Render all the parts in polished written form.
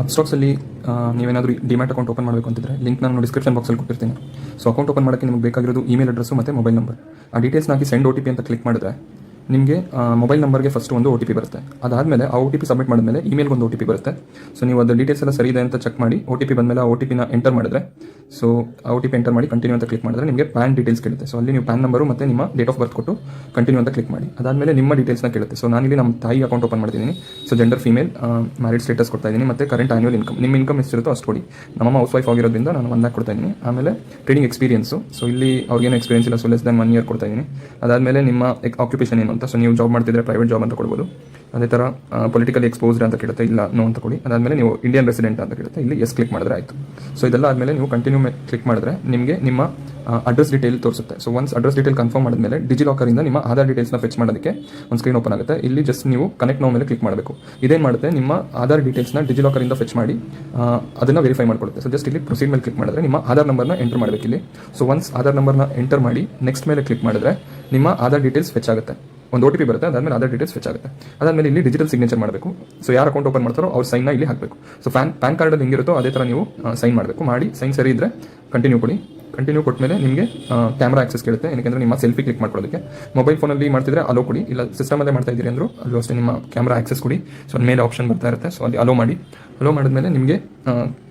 ಅಪ್ಸ್ಟಾಕ್ಸಲ್ಲಿ ನೀವೇನಾದರೂ demat account open ಮಾಡಬೇಕು ಅಂತಿದ್ರೆ ಲಿಂಕ್ ನಾನು ಡಿಸ್ಕ್ರಿಪ್ಷನ್ ಬಾಕ್ಸಲ್ಲಿ ಕೊಟ್ಟಿರ್ತೀನಿ. ಸೊ ಅಕೌಂಟ್ ಓಪನ್ ಮಾಡೋಕ್ಕೆ ನಿಮಗೆ ಬೇಕಾಗಿರೋದು ಇಮೇಲ್ ಅಡ್ರೆಸ್ಸು ಮತ್ತು ಮೊಬೈಲ್ ನಂಬರ್. ಆ ಡೀಟೇಲ್ಸ್ನಾಗಿ ಸೆಂಡ್ OTP ಅಂತ ಕ್ಲಿಕ್ ಮಾಡಿದ್ರೆ ನಿಮಗೆ ಮೊಬೈಲ್ ನಂಬರ್ಗೆ ಫಸ್ಟ್ ಒಂದು OTP ಬರುತ್ತೆ. ಅದಾದಮೇಲೆ ಆ OTP ಸಬ್ಮಿಟ್ ಮಾಡಿದ್ಮೇಲೆ ಇಮೇಲ್ಗೆ ಒಂದು OTP ಬರುತ್ತೆ. ಸೊ ನೀವು ಅದು ಡೀಟೇಲ್ಸ್ ಎಲ್ಲ ಸರಿ ಇದೆ ಅಂತ ಚೆಕ್ ಮಾಡಿ OTP ಬಂದಮೇಲೆ ಆ OTPನ ಎಂಟರ್ ಮಾಡಿದ್ರೆ, ಸೊ ಆ OTP ಎಂಟರ್ ಮಾಡಿ ಕಂಟಿನ್ಯೂ ಅಂತ ಕ್ಲಿಕ್ ಮಾಡಿದ್ರೆ ನಿಮಗೆ ಪ್ಯಾನ್ ಡೀಟೇಲ್ಸ್ ಕೇಳುತ್ತೆ. ಸೊ ಅಲ್ಲಿ ನೀವು ಪ್ಯಾನ್ ನಂಬರು ಮತ್ತು ನಿಮ್ಮ ಡೇಟ್ ಆಫ್ ಬರ್ತ್ ಕೊಟ್ಟು ಕಂಟಿನ್ಯೂ ಅಂತ ಕ್ಲಿಕ್ ಮಾಡಿ. ಅದಾದಮೇಲೆ ನಿಮ್ಮ ಡೀಟೇಲ್ಸ್ನ ಕೇಳುತ್ತೆ. ಸೊ ನಾನಿಲ್ಲಿ ನಮ್ಮ ತಾಯಿ ಅಕೌಂಟ್ ಓಪನ್ ಮಾಡ್ತಿದ್ದೀನಿ. So gender female, married status ಕೊಡ್ತಾ ಇದ್ದೀನಿ ಮತ್ತು ಕರೆಂಟ್ ಆನ್ಯುವಲ್ ಇನ್ಕಮ್, ನಿಮ್ಮ ಇನ್ಕಮ್ ಎಷ್ಟಿರುತ್ತೋ ಅಷ್ಟು ಕೊಡಿ. ನಮ್ಮಮ್ಮ ಹೌಸ್ ವೈಫ್ ಆಗಿರೋದ್ರಿಂದ ನಾನು 1 lakh ಕೊಡ್ತಾ ಇದ್ದೀನಿ. ಆಮೇಲೆ ಟ್ರೇಡಿಂಗ್ ಎಕ್ಸ್ಪೀರಿಯನ್ಸು, ಸೊ ಇಲ್ಲಿ ಅವ್ರಿಗೇನು ಎಕ್ಸ್ಪೀರಿಯನ್ಸ್ ಇಲ್ಲ, ಸೊ ಲೆಸ್ ದನ್ 1 year ಕೊಡ್ತಾ ಇದ್ದೀನಿ. ಅದಾದಮೇಲೆ ನಿಮ್ಮ ಆಕ್ಯುಪೇಷನ್ ಏನು ಅಂತ, ಸೊ ನೀವು ಜಾಬ್ ಮಾಡ್ತಿದ್ರೆ ಪ್ರೈವೇಟ್ ಜಾಬ್ ಅಂತ ಕೊಡ್ಬೋದು. ಅದೇ ಥರ ಪೊಲಿಟಿಕಲಿ ಎಕ್ಸ್ಪೋಸ್ಡ್ ಅಂತ ಕೇಳುತ್ತೆ, ಇಲ್ಲ ನೋ ಅಂತ ಕೊಡಿ. ಅದಾದಮೇಲೆ ನೀವು ಇಂಡಿಯನ್ ರೆಸಿಡೆಂಟ್ ಅಂತ ಕೇಳುತ್ತೆ, ಇಲ್ಲಿ ಎಸ್ ಕ್ಲಿಕ್ ಮಾಡಿದ್ರೆ ಆಯಿತು. ಸೊ ಇದೆಲ್ಲ ಆದಮೇಲೆ ನೀವು ಕಂಟಿನ್ಯೂ ಕ್ಲಿಕ್ ಮಾಡಿದ್ರೆ ನಿಮಗೆ ನಿಮ್ಮ ಅಡ್ರೆಸ್ ಡೀಟೇಲ್ ತೋರಿಸುತ್ತೆ. So once address detail confirm ಮಾಡಿದ್ಮೇಲೆ ಡಿಜಿಲಾಕರಿಂದ ನಿಮ್ಮ ಆಧಾರ್ ಡೀಟೇಲ್ಸ್ನ ಫೆಚ್ ಮಾಡೋದಕ್ಕೆ ಒಂದು ಸ್ಕ್ರೀನ್ ಓಪನ್ ಆಗುತ್ತೆ. ಇಲ್ಲಿ ಜಸ್ಟ್ ನೀವು ಕನೆಕ್ಟ್ ನೋ ಮೇಲೆ ಕ್ಲಿಕ್ ಮಾಡಬೇಕು. ಇದೇನು ಮಾಡುತ್ತೆ, ನಿಮ್ಮ ಆಧಾರ್ ಡೀಟೇಲ್ಸ್ನ ಡಿಜಿಲಾಕರಿಂದ ಫೆಚ್ ಮಾಡಿ ಅದನ್ನು ವೆರಿಫೈ ಮಾಡ್ಕೊಳ್ಳುತ್ತೆ. ಸೊ ಜಸ್ಟ್ ಇಲ್ಲಿ ಪ್ರೊಸೀಡ್ ಮೇಲೆ ಕ್ಲಿಕ್ ಮಾಡಿದ್ರೆ ನಿಮ್ಮ ಆಧಾರ್ ನಂಬರ್ನ ಎಂಟರ್ ಮಾಡಬೇಕು ಇಲ್ಲಿ. ಸೊ ಒನ್ಸ್ ಆಧಾರ್ ನಂಬರ್ನ ಎಂಟರ್ ಮಾಡಿ ನೆಕ್ಸ್ಟ್ ಮೇಲೆ ಕ್ಲಿಕ್ ಮಾಡಿದ್ರೆ ನಿಮ್ಮ ಆಧಾರ್ ಡೀಟೇಲ್ಸ್ ಫೆಚ್ ಆಗುತ್ತೆ. ಒಂದು OTP ಬರುತ್ತೆ, ಅದಾದಮೇಲೆ ಆಧಾರ್ ಡೀಟೇಲ್ಸ್ ಫೆಚ್ ಆಗುತ್ತೆ. ಅದಾದಮೇಲೆ ಇಲ್ಲಿ ಡಿಜಿಟಲ್ ಸಿಗ್ನೇಚರ್ ಮಾಡಬೇಕು. ಸೊ ಯಾರು ಅಕೌಂಟ್ ಓಪನ್ ಮಾಡ್ತಾರೋ ಅವ್ರ ಸೈನ್ನ ಇಲ್ಲಿ ಹಾಕಬೇಕು. ಸೊ ಪ್ಯಾನ್ ಕಾರ್ಡಲ್ಲಿ ಹೆಂಗಿರುತ್ತೋ ಅದೇ ಥರ ನೀವು ಸೈನ್ ಮಾಡಬೇಕು. ಮಾಡಿ ಸೈನ್ ಸರಿ ಇದ್ದರೆ ಕಂಟಿನ್ಯೂ ಕೊಡಿ. ಕಂಟಿನ್ಯೂ ಕೊಟ್ಟಮೇಲೆ ನಿಮಗೆ ಕ್ಯಾಮ್ರಾ ಆಕ್ಸೆಸ್ ಕೇಳುತ್ತೆ, ಏನಕ್ಕೆ ನಿಮ್ಮ ಸೆಲ್ಫಿ ಕ್ಲಿಕ್ ಮಾಡ್ಕೊಳ್ಳೋದಕ್ಕೆ. ಮೊಬೈಲ್ ಫೋನಲ್ಲಿ ಮಾಡ್ತಿದ್ರೆ ಅಲೋ ಕೊಡಿ, ಇಲ್ಲ ಸಿಸ್ಟಮಲ್ಲೇ ಮಾಡ್ತಾ ಇದ್ದೀರಿ ಅಂದರೂ ಅಲ್ಲೂ ಅಷ್ಟೇ ನಿಮ್ಮ ಕ್ಯಾಮ್ರಾ ಆಕ್ಸೆಸ್ ಕೊಡಿ. ಸೊ ಮೇಲೆ ಆಪ್ಷನ್ ಬರ್ತಾ ಇರುತ್ತೆ, ಸೊ ಅಲ್ಲಿ ಅಲೋ ಮಾಡಿ. ಅಲೋ ಮಾಡಿದ್ಮೇಲೆ ನಿಮಗೆ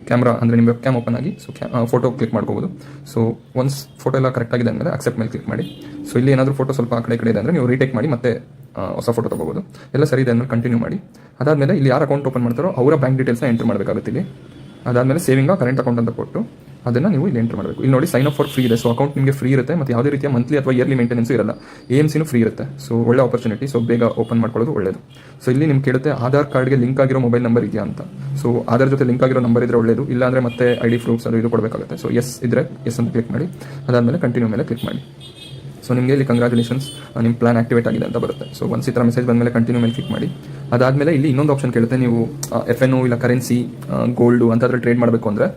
ಕ್ಯಾಮ್ರಾ ಅಂದರೆ ನಿಮ್ಮ ವೆಬ್ ಕ್ಯಾಮ್ ಓಪನ್ ಆಗಿ ಸೊ ಫೋಟೋ ಕ್ಲಿಕ್ ಮಾಡ್ಕೋಬೋದು. ಸೊ ಒನ್ಸ್ ಫೋಟೋ ಎಲ್ಲ ಕರೆಕ್ಟ್ ಆಗಿದೆ ಅಂದರೆ ಅಕ್ಸೆಪ್ಟ್ ಮೇಲೆ ಕ್ಲಿಕ್ ಮಾಡಿ. ಸೊ ಇಲ್ಲಿ ಏನಾದರೂ ಫೋಟೋ ಸ್ವಲ್ಪ ಆ ಕಡೆ ಇದೆ ಅಂದರೆ ನೀವು ರೀಟೇಕ್ ಮಾಡಿ ಮತ್ತೆ ಹೊಸ ಫೋಟೋ ತೊಗೋಬೋದು. ಎಲ್ಲ ಸರಿ ಇದೆ ಅಂದರೆ ಕಂಟಿನ್ಯೂ ಮಾಡಿ. ಅದಾದಮೇಲೆ ಇಲ್ಲಿ ಯಾರು ಅಕೌಂಟ್ ಓಪನ್ ಮಾಡ್ತಾರೋ ಅವರ ಬ್ಯಾಂಕ್ ಡೀಟೇಲ್ಸ್ನ ಎಂಟರ್ ಮಾಡಬೇಕಾಗುತ್ತೆ ಇಲ್ಲಿ. ಅದಾದಮೇಲೆ ಸೇವಿಂಗ್ ಕರೆಂಟ್ ಅಕೌಂಟ್ ಅಂತ ಕೊಟ್ಟು ಅದನ್ನು ನೀವು ಇಲ್ಲಿ ಎಂಟರ್ ಮಾಡಬೇಕು. ಇಲ್ಲಿ ನೋಡಿ ಸೈನ್ ಅಪ್ ಫಾರ್ ಫ್ರೀ ಇದೆ. ಸೊ ಅಕೌಂಟ್ ನಿಮಗೆ ಫ್ರೀ ಇರುತ್ತೆ ಮತ್ತು ಯಾವುದೇ ರೀತಿಯ ಮಂತ್ಲಿ ಅಥವಾ ಇಯರ್ಲಿ ಮೇಂಟೆನೆನ್ಸ್ ಇರಲ್ಲ. AMCನೂ ಫ್ರೀ ಇರುತ್ತೆ. ಸೊ ಒಳ್ಳೆ ಆಪರ್ಚುನಿಟಿ. ಸೊ ಬೇಗ ಓಪನ್ ಮಾಡ್ಕೊಳ್ಳೋದು ಒಳ್ಳೆಯದು. ಸೊ ಇಲ್ಲಿ ನಿಮ್ಗೆ ಕೇಳುತ್ತೆ ಆಧಾರ್ ಕಾರ್ಡ್ಗೆ ಲಿಂಕ್ ಆಗಿರೋ ಮೊಬೈಲ್ ನಂಬರ್ ಇದೆಯಾ ಅಂತ. ಸೊ ಆಧಾರ್ ಜೊತೆ ಲಿಂಕ್ ಆಗಿರೋ ನಂಬರ್ ಇದ್ರೆ ಒಳ್ಳೆಯದು, ಇಲ್ಲಾಂದರೆ ಮತ್ತೆ ID ಪ್ರೂಫ್ಸ್ ಅದು ಇದು ಕೊಡಬೇಕಾಗುತ್ತೆ. ಸೊ ಎಸ್ ಇದ್ದರೆ ಎಸ್ ಅಂತ ಕ್ಲಿಕ್ ಮಾಡಿ. ಅದಾದಮೇಲೆ ಕಂಟಿನ್ಯೂ ಮೇಲೆ ಕ್ಲಿಕ್ ಮಾಡಿ. ಸೊ ನಿಮಗೆ ಇಲ್ಲಿ ಕಂಗ್ರಾಚುಲೇಷನ್ಸ್, ನಿಮ್ಮ ಪ್ಲಾನ್ ಆಕ್ಟಿವೇಟ್ ಆಗಿದೆ ಅಂತ ಬರುತ್ತೆ. ಸೊ ಒನ್ಸ್ ಈ ಥರ ಮೆಸೇಜ್ ಬಂದಮೇಲೆ ಕಂಟಿನ್ಯೂ ಮೇಲೆ ಕ್ಲಿಕ್ ಮಾಡಿ. ಅದಾದಮೇಲೆ ಇಲ್ಲಿ ಇನ್ನೊಂದು ಆಪ್ಷನ್ ಕೇಳುತ್ತೆ, ನೀವು FN ಇಲ್ಲ ಕರೆನ್ಸಿ, ಗೋಲ್ಡು ಅಂತಾದ್ರೆ ಟ್ರೇಡ್ ಮಾಡಬೇಕು ಅಂದರೆ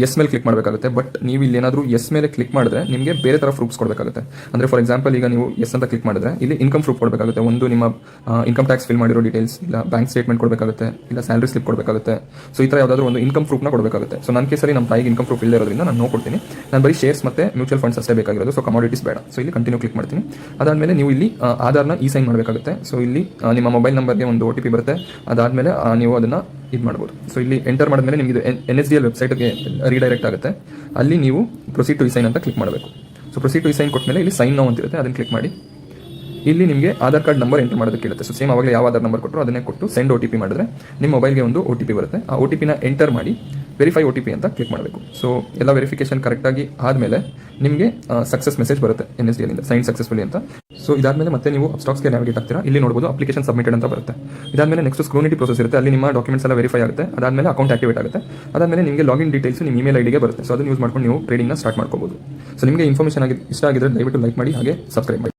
ಎಸ್ ಮೇಲೆ ಕ್ಲಿಕ್ ಮಾಡಬೇಕಾಗುತ್ತೆ. ಬಟ್ ನೀವು ಇಲ್ಲಿ ಏನಾದರೂ ಎಸ್ ಮೇಲೆ ಕ್ಲಿಕ್ ಮಾಡಿದ್ರೆ ನಿಮಗೆ ಬೇರೆ ಥರ ಪ್ರೂಫ್ಸ್ ಕೊಡಬೇಕಾಗುತ್ತೆ. ಅಂದರೆ ಫಾರ್ ಎಕ್ಸಾಂಪಲ್ ಈಗ ನೀವು ಎಸ್ ಅಂತ ಕ್ಲಿಕ್ ಮಾಡಿದ್ರೆ ಇಲ್ಲಿ ಇನ್ಕಮ್ ಪ್ರೂಫ್ ಕೊಡಬೇಕಾಗುತ್ತೆ. ಒಂದು ನಿಮ್ಮ ಇನ್ಕಮ್ ಟ್ಯಾಕ್ಸ್ ಫಿಲ್ ಮಾಡಿರೋ ಡೀಟೇಲ್ಸ್, ಇಲ್ಲ ಬ್ಯಾಂಕ್ ಸ್ಟೇಟ್ಮೆಂಟ್ ಕೊಡಬೇಕಾಗುತ್ತೆ, ಇಲ್ಲ ಸ್ಯಾಲರಿ ಸ್ಲಿಪ್ ಕೊಡಬೇಕಾಗುತ್ತೆ. ಸೊ ಈ ಥರ ಯಾವುದಾದ್ರೂ ಒಂದು ಇನ್ಕಮ್ ಪ್ರೂಫ್ನ ಕೊಡಬೇಕಾಗುತ್ತೆ. ಸೊ ನನ್ನ ಕೇಸಲ್ಲಿ ನಮ್ಮ ತಾಯಿಗೆ ಇನ್ಕಮ್ ಪ್ರೂಫ್ ಇಲ್ಲದಿರೋದ್ರಿಂದ ನಾನು ನೋಡ್ಕೊಡ್ತೀನಿ. ನಾನು ಬರೀ ಶೇರ್ಸ್ ಮತ್ತು ಮ್ಯೂಚುವಲ್ ಫಂಡ್ಸ್ ಅಷ್ಟೇ ಬೇಕಾಗಿರೋದು. ಸೊ ಕಮಾಡಿಟೀಸ್ ಬೇಡ. ಸೊ ಇಲ್ಲಿ ಕಂಟಿನ್ಯೂ ಕ್ಲಿಕ್ ಮಾಡ್ತೀನಿ. ಅದಾದಮೇಲೆ ನೀವು ಇಲ್ಲಿ ಆಧಾರ್ನ ಸೈನ್ ಮಾಡಬೇಕಾಗುತ್ತೆ. ಸೊ ಇಲ್ಲಿ ನಿಮ್ಮ ಮೊಬೈಲ್ ನಂಬರ್ಗೆ ಒಂದು OTP ಬರುತ್ತೆ. ಅದಾದಮೇಲೆ ನೀವು ಅದನ್ನು ಇದು ಮಾಡ್ಬೋದು. ಸೊ ಇಲ್ಲಿ ಎಂಟರ್ ಮಾಡಿದ್ಮೇಲೆ ನಿಮಗೆ ಇದು NSDL ವೆಬ್ಸೈಟ್ಗೆ ರೀಡೈರೆಕ್ಟ್ ಆಗುತ್ತೆ. ಅಲ್ಲಿ ನೀವು ಪ್ರೊಸೀಡ್ ಟು ಸೈನ್ ಅಂತ ಕ್ಲಿಕ್ ಮಾಡಬೇಕು. ಸೊ ಪ್ರೊಸೀಡ್ ಟು ಸೈನ್ ಕೊಟ್ಟಮೇಲೆ ಇಲ್ಲಿ ಸೈನ್ ನೌ ಅಂತಿರುತ್ತೆ, ಅದನ್ನು ಕ್ಲಿಕ್ ಮಾಡಿ. ಇಲ್ಲಿ ನಿಮಗೆ ಆಧಾರ್ ಕಾರ್ಡ್ ನಂಬರ್ ಎಂಟರ್ ಮಾಡೋದಕ್ಕೆ ಇರುತ್ತೆ. ಸೊ ಸೇಮ್ ಅವಾಗಲೇ ಯಾವ ಆಧಾರ್ ನಂಬರ್ ಕೊಟ್ಟರು ಅದನ್ನೇ ಕೊಟ್ಟು ಸೆಂಡ್ OTP ಮಾಡಿದ್ರೆ ನಿಮ್ಮ ಮೊಬೈಲ್ಗೆ ಒಂದು OTP ಬರುತ್ತೆ. ಆ OTPನ ಎಂಟರ್ ಮಾಡಿ ವೆರಿಫೈ OTP ಅಂತ ಕ್ಲಿಕ್ ಮಾಡಬೇಕು. ಸೊ ಎಲ್ಲ ವೆರಿಫಿಕೇಶನ್ ಕರೆಕ್ಟಾಗಿ ಆದಮೇಲೆ ನಿಮಗೆ ಸಕ್ಸಸ್ ಮೆಸೇಜ್ ಬರುತ್ತೆ NSDL ಇಂದ, ಸೈನ್ ಸಕ್ಸಸ್ಫುಲಿ ಅಂತ. ಸೊ ಇದಾದಮೇಲೆ ಮತ್ತೆ ನೀವು ಅಪ್ಸ್ಟಾಕ್ಸ್ಗೆ ನ್ಯಾವಿಗೇಟ್ ಆಗ್ತೀರಾ. ಇಲ್ಲಿ ನೋಡ್ಬೋದು ಅಪ್ಲಿಕೇಶನ್ ಸಬ್ಮಿಟೆಡ್ ಅಂತ ಬರುತ್ತೆ. ಇದಾದಮೇಲೆ ನೆಕ್ಸ್ಟ್ ಸ್ಕ್ರೂನಿಟಿ ಪ್ರೊಸೆಸ್ ಇರುತ್ತೆ, ಅಲ್ಲಿ ನಿಮ್ಮ ಡಾಕ್ಯುಮೆಂಟ್ಸ್ ಎಲ್ಲ ವೆರಿಫೈ ಆಗುತ್ತೆ. ಅದಾದಮೇಲೆ ಅಕೌಂಟ್ ಆಕ್ಟಿವೇಟ್ ಆಗುತ್ತೆ. ಅದಾದಮೇಲೆ ನಿಮಗೆ ಲಾಗಿನ್ ಡೀಟೇಲ್ಸ್ ನಿಮ್ಮ ಇಮೇಲ್ IDಗೆ ಬರುತ್ತೆ. ಸೊ ಅದನ್ನು ಯೂಸ್ ಮಾಡ್ಕೊಂಡು ನೀವು ಟ್ರೇಡಿಂಗ್ನ ಸ್ಟಾರ್ಟ್ ಮಾಡ್ಕೋಬೋದು. ಸೊ ನಿಮಗೆ ಇನ್ಫಾರ್ಮೇಷನ್ ಇಷ್ಟ ಆಗಿದ್ರೆ ದಯವಿಟ್ಟು ಲೈಕ್ ಮಾಡಿ, ಹಾಗೆ ಸಬ್ಸ್ಕ್ರೈಬ್ ಮಾಡಿ.